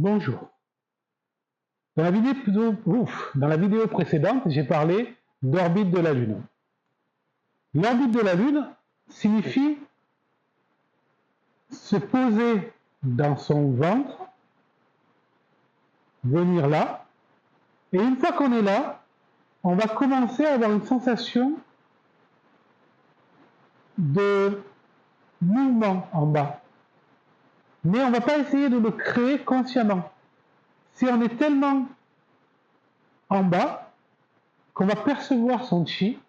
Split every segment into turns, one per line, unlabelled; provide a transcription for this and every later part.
Bonjour. Dans la vidéo précédente, j'ai parlé d'orbite de la Lune. L'orbite de la Lune signifie se poser dans son ventre, venir là, et une fois qu'on est là, on va commencer à avoir une sensation de mouvement en bas. Mais on ne va pas essayer de le créer consciemment. Si on est tellement en bas qu'on va percevoir son chi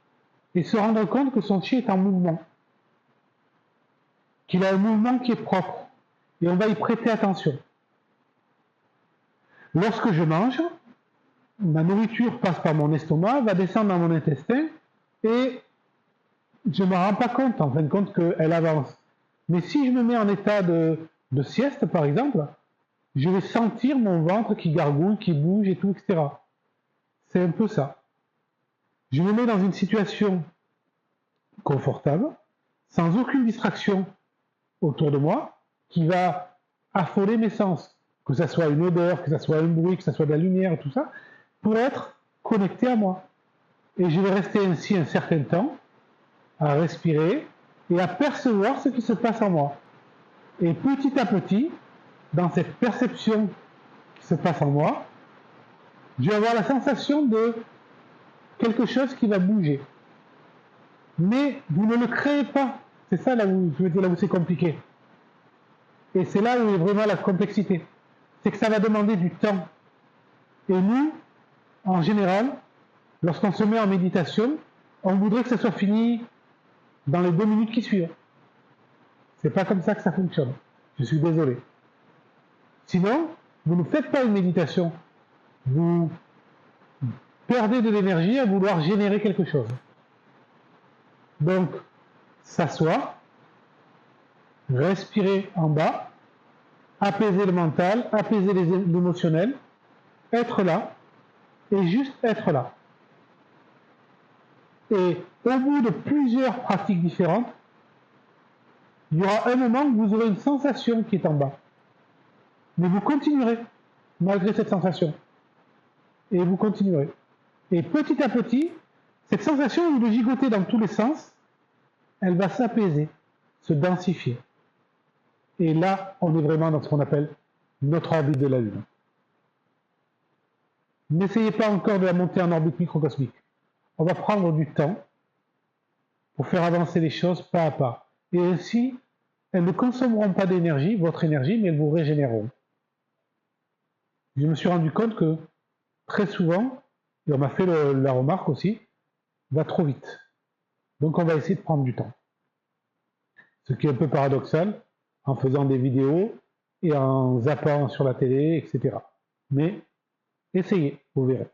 et se rendre compte que son chi est en mouvement, qu'il a un mouvement qui est propre, et on va y prêter attention. Lorsque je mange, ma nourriture passe par mon estomac, va descendre dans mon intestin, et je ne me rends pas compte, en fin de compte, qu'elle avance. Mais si je me mets en état de sieste, par exemple, je vais sentir mon ventre qui gargouille, qui bouge et tout, etc. C'est un peu ça. Je me mets dans une situation confortable, sans aucune distraction autour de moi, qui va affoler mes sens, que ce soit une odeur, que ce soit un bruit, que ce soit de la lumière, tout ça, pour être connecté à moi. Et je vais rester ainsi un certain temps, à respirer et à percevoir ce qui se passe en moi. Et petit à petit, dans cette perception qui se passe en moi, je vais avoir la sensation de quelque chose qui va bouger. Mais vous ne le créez pas. C'est ça là où c'est compliqué. Et c'est là où est vraiment la complexité. C'est que ça va demander du temps. Et nous, en général, lorsqu'on se met en méditation, on voudrait que ça soit fini dans les 2 minutes qui suivent. C'est pas comme ça que ça fonctionne. Je suis désolé. Sinon, vous ne faites pas une méditation. Vous perdez de l'énergie à vouloir générer quelque chose. Donc, s'asseoir, respirer en bas, apaiser le mental, apaiser l'émotionnel, être là, et juste être là. Et au bout de plusieurs pratiques différentes, il y aura un moment où vous aurez une sensation qui est en bas. Mais vous continuerez, malgré cette sensation. Et vous continuerez. Et petit à petit, cette sensation de gigoter dans tous les sens, elle va s'apaiser, se densifier. Et là, on est vraiment dans ce qu'on appelle notre orbite de la Lune. N'essayez pas encore de la monter en orbite microcosmique. On va prendre du temps pour faire avancer les choses pas à pas. Et ainsi, elles ne consommeront pas d'énergie, votre énergie, mais elles vous régénéreront. Je me suis rendu compte que très souvent, et on m'a fait la remarque aussi, va trop vite. Donc on va essayer de prendre du temps. Ce qui est un peu paradoxal, en faisant des vidéos et en zappant sur la télé, etc. Mais essayez, vous verrez.